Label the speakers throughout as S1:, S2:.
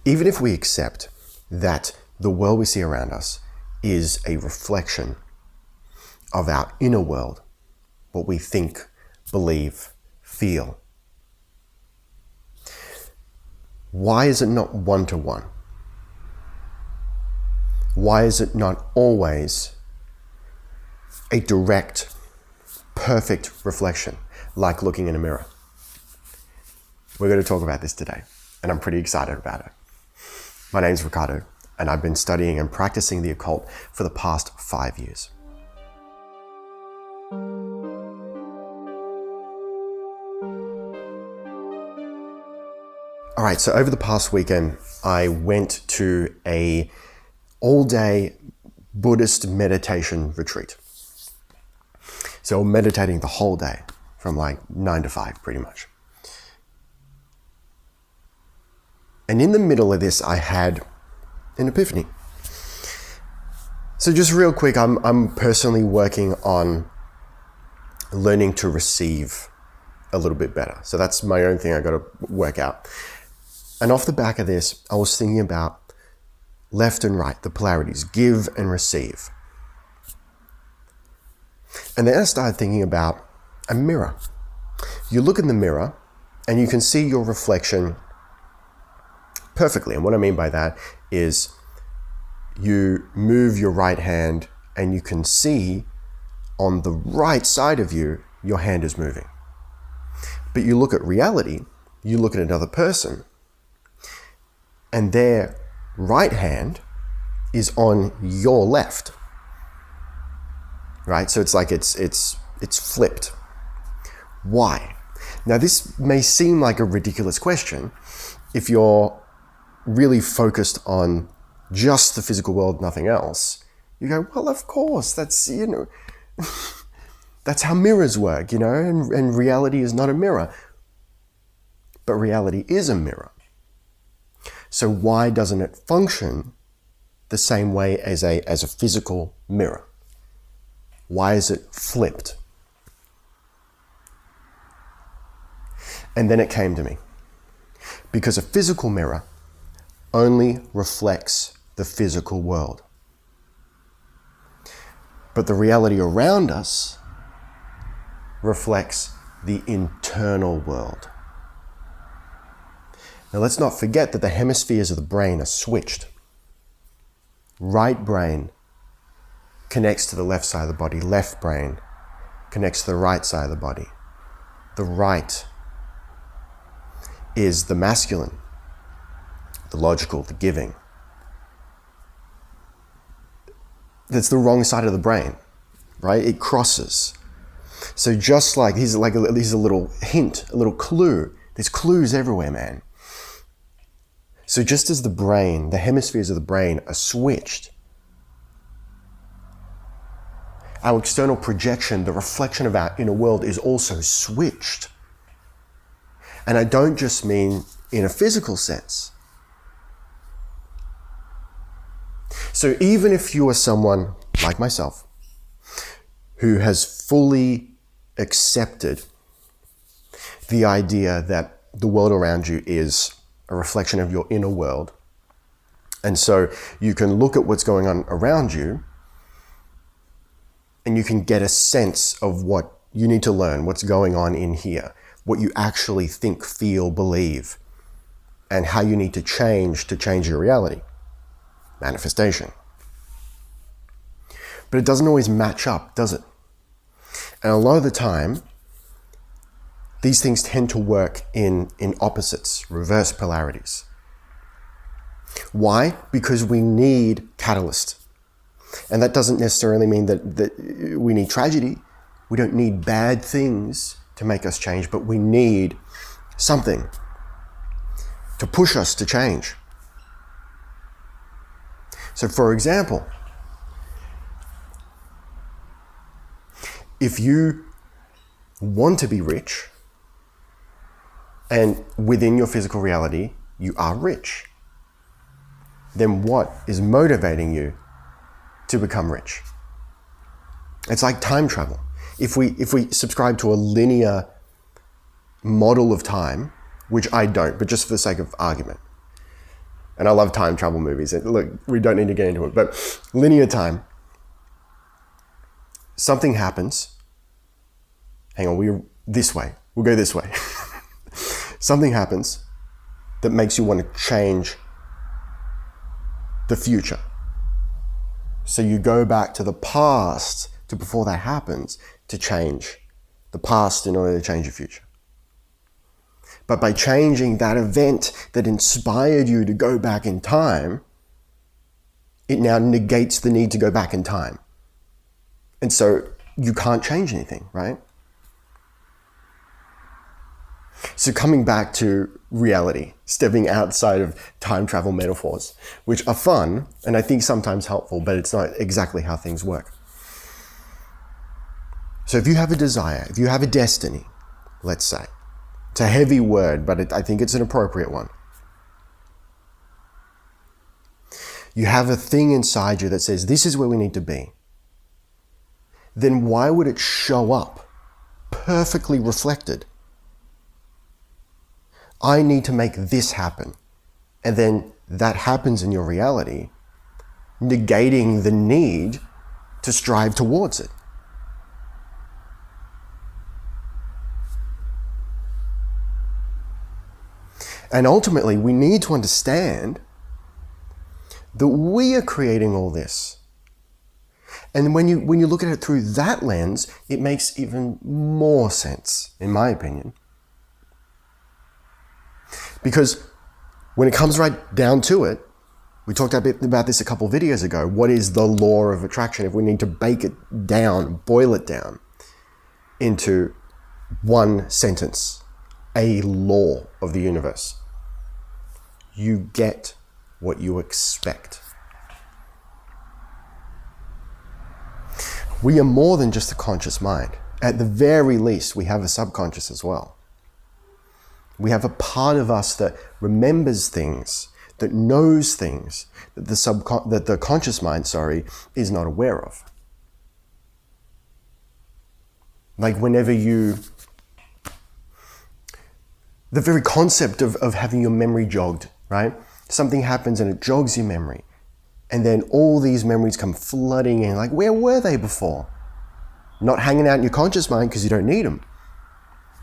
S1: Even if we accept that the world we see around us is a reflection of our inner world, what we think, believe, feel, why is it not one-to-one? Why is it not always a direct, perfect reflection, like looking in a mirror? We're going to talk about this today, and I'm pretty excited about it. My name's Ricardo, and I've been studying and practicing the occult for the past 5 years. All right, so over the past weekend, I went to a all-day Buddhist meditation retreat. So meditating the whole day from like 9 to 5, pretty much. And in the middle of this, I had an epiphany. So just real quick, I'm personally working on learning to receive a little bit better. So that's my own thing I got to work out. And off the back of this, I was thinking about left and right, the polarities, give and receive. And then I started thinking about a mirror. You look in the mirror and you can see your reflection perfectly. And what I mean by that is you move your right hand and you can see on the right side of you, your hand is moving. But you look at reality, you look at another person, and their right hand is on your left, right? So it's like it's flipped. Why? Now this may seem like a ridiculous question if you're really focused on just the physical world, nothing else. You go, well, of course, that's, that's how mirrors work, and reality is not a mirror. But reality is a mirror. So why doesn't it function the same way as a physical mirror? Why is it flipped? And then it came to me. Because a physical mirror only reflects the physical world. But the reality around us reflects the internal world. Now let's not forget that the hemispheres of the brain are switched. Right brain connects to the left side of the body. Left brain connects to the right side of the body. The right is the masculine, the logical, the giving. That's the wrong side of the brain, right? It crosses. So just like, here's a little hint, a little clue. There's clues everywhere, man. So just as the brain, the hemispheres of the brain are switched, our external projection, the reflection of our inner world, is also switched. And I don't just mean in a physical sense. So even if you are someone like myself who has fully accepted the idea that the world around you is a reflection of your inner world, and so you can look at what's going on around you and you can get a sense of what you need to learn, what's going on in here, what you actually think, feel, believe, and how you need to change your reality. Manifestation. But it doesn't always match up, does it? And a lot of the time, these things tend to work in opposites, reverse polarities. Why? Because we need catalyst. And that doesn't necessarily mean that we need tragedy. We don't need bad things to make us change, but we need something to push us to change. So for example, if you want to be rich, and within your physical reality, you are rich, then what is motivating you to become rich? It's like time travel. If we subscribe to a linear model of time, which I don't, but just for the sake of argument, And I love time travel movies. Look, we don't need to get into it, but linear time. Something happens. Hang on, we'll go this way. Something happens that makes you want to change the future. So you go back to the past, to before that happens, to change the past in order to change your future. But by changing that event that inspired you to go back in time, it now negates the need to go back in time. And so you can't change anything, right? So coming back to reality, stepping outside of time travel metaphors, which are fun and I think sometimes helpful, but it's not exactly how things work. So if you have a desire, if you have a destiny, let's say, it's a heavy word, but I think it's an appropriate one. You have a thing inside you that says, this is where we need to be. Then why would it show up perfectly reflected? I need to make this happen. And then that happens in your reality, negating the need to strive towards it. And ultimately, we need to understand that we are creating all this. And when you look at it through that lens, it makes even more sense, in my opinion. Because when it comes right down to it, we talked a bit about this a couple of videos ago. What is the law of attraction? If we need to bake it down, boil it down into one sentence, a law of the universe. You get what you expect. We are more than just a conscious mind. At the very least, we have a subconscious as well. We have a part of us that remembers things, that knows things, that the conscious mind, is not aware of. Like whenever the very concept of having your memory jogged, right? Something happens and it jogs your memory. And then all these memories come flooding in. Like, where were they before? Not hanging out in your conscious mind because you don't need them.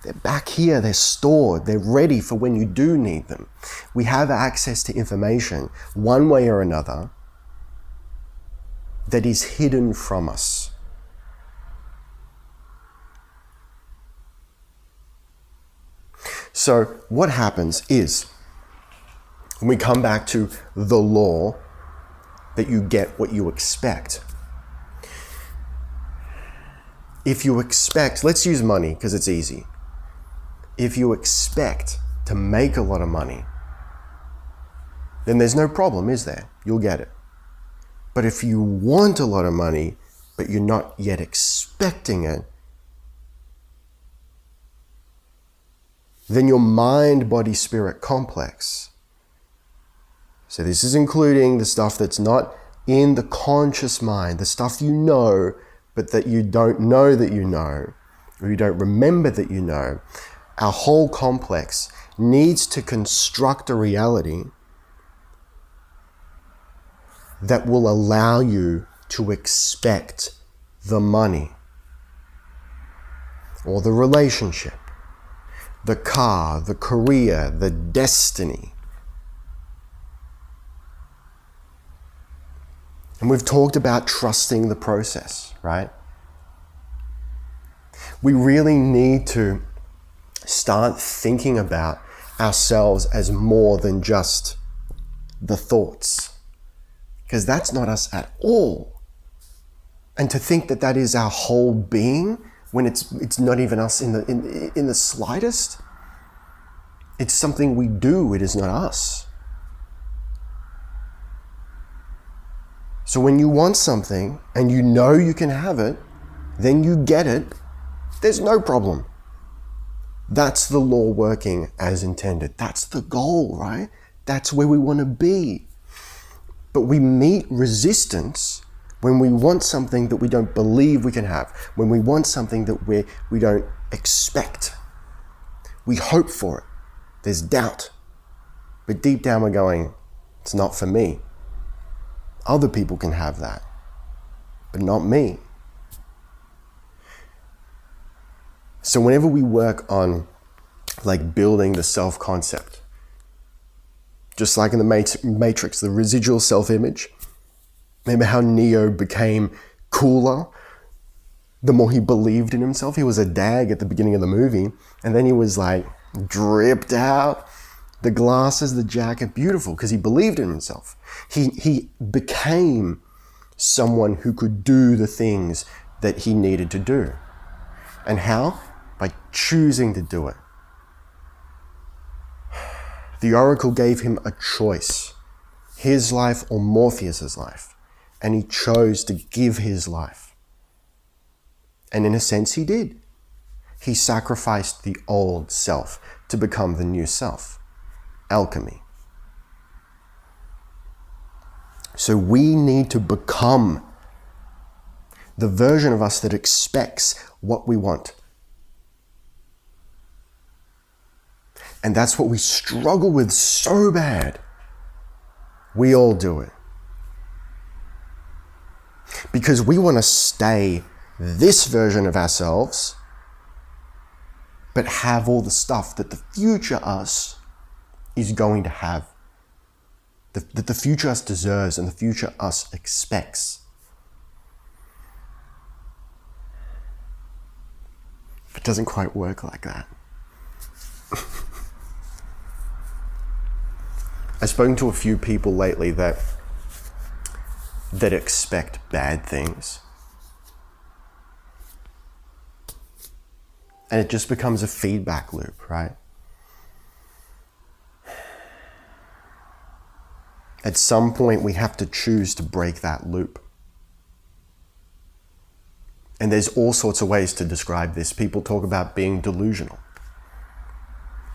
S1: They're back here, they're stored, they're ready for when you do need them. We have access to information, one way or another, that is hidden from us. So what happens is, when we come back to the law that you get what you expect. If you expect, let's use money because it's easy. If you expect to make a lot of money, then there's no problem, is there? You'll get it. But if you want a lot of money, but you're not yet expecting it, then your mind, body, spirit complex. So this is including the stuff that's not in the conscious mind, the stuff you know, but that you don't know that you know, or you don't remember that you know. Our whole complex needs to construct a reality that will allow you to expect the money, or the relationship, the car, the career, the destiny. And we've talked about trusting the process, right? We really need to start thinking about ourselves as more than just the thoughts, because that's not us at all. And to think that that is our whole being when it's not even us in the slightest. It's something we do, it is not us. So when you want something and you know you can have it, then you get it, there's no problem. That's the law working as intended. That's the goal, right? That's where we want to be. But we meet resistance when we want something that we don't believe we can have, when we want something that we don't expect. We hope for it. There's doubt. But deep down we're going, It's not for me. Other people can have that, but not me. So whenever we work on like building the self-concept, just like in the Matrix, the residual self-image, remember how Neo became cooler the more he believed in himself? He was a dag at the beginning of the movie, and then he was like dripped out, the glasses, the jacket, beautiful, because he believed in himself. He became someone who could do the things that he needed to do. And how? By choosing to do it. The Oracle gave him a choice, his life or Morpheus's life, and he chose to give his life. And in a sense, he did. He sacrificed the old self to become the new self. Alchemy. So we need to become the version of us that expects what we want. And that's what we struggle with so bad. We all do it. Because we want to stay this version of ourselves, but have all the stuff that the future us is going to have. That the future us deserves and the future us expects. It doesn't quite work like that. I've spoken to a few people lately that expect bad things. And it just becomes a feedback loop, right? At some point, we have to choose to break that loop. And there's all sorts of ways to describe this. People talk about being delusional.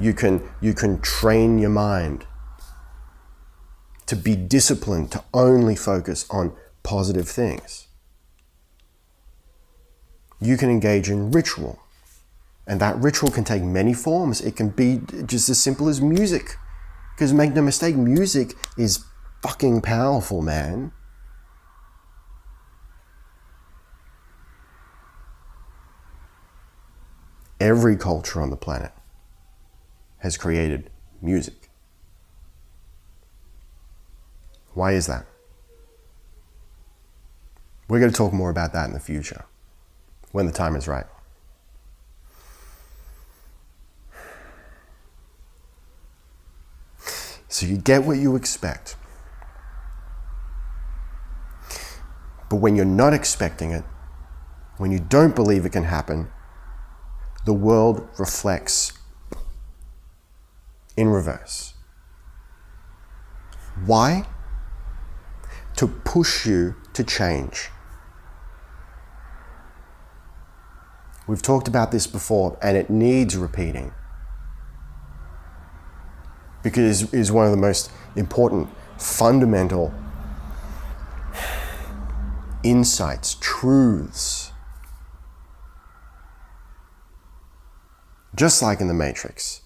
S1: You can train your mind to be disciplined, to only focus on positive things. You can engage in ritual. And that ritual can take many forms. It can be just as simple as music. Because make no mistake, music is fucking powerful, man. Every culture on the planet has created music. Why is that? We're going to talk more about that in the future, when the time is right. So you get what you expect. But when you're not expecting it, when you don't believe it can happen, the world reflects in reverse. Why? To push you to change. We've talked about this before, and it needs repeating. Because it is one of the most important, fundamental insights, truths. Just like in the Matrix.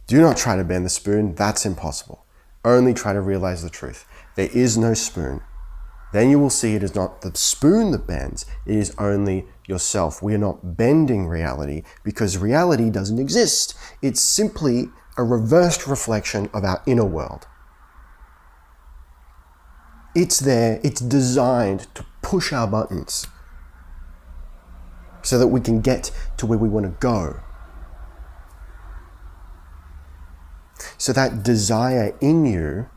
S1: Do not try to bend the spoon, that's impossible. Only try to realize the truth. There is no spoon. Then you will see it is not the spoon that bends, it is only yourself. We are not bending reality because reality doesn't exist. It's simply a reversed reflection of our inner world. It's there, it's designed to push our buttons so that we can get to where we want to go. So that desire in you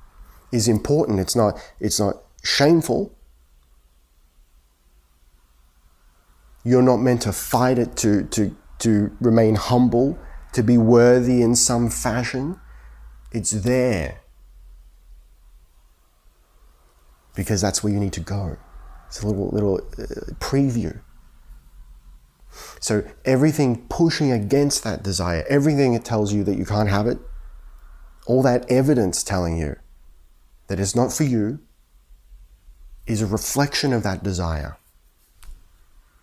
S1: is important. It's not shameful. You're not meant to fight it to remain humble, to be worthy in some fashion. It's there. Because that's where you need to go. It's a little preview. So everything pushing against that desire, everything it tells you that you can't have it, all that evidence telling you that it's not for you, is a reflection of that desire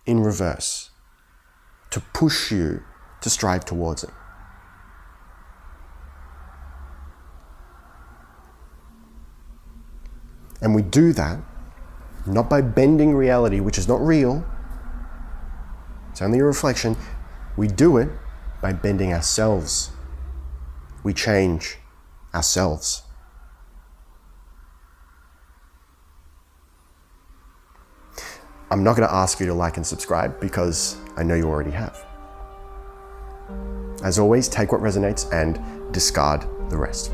S1: in reverse to push you to strive towards it. And we do that not by bending reality, which is not real, it's only a reflection. We do it by bending ourselves. We change ourselves. I'm not going to ask you to like and subscribe because I know you already have. As always, take what resonates and discard the rest.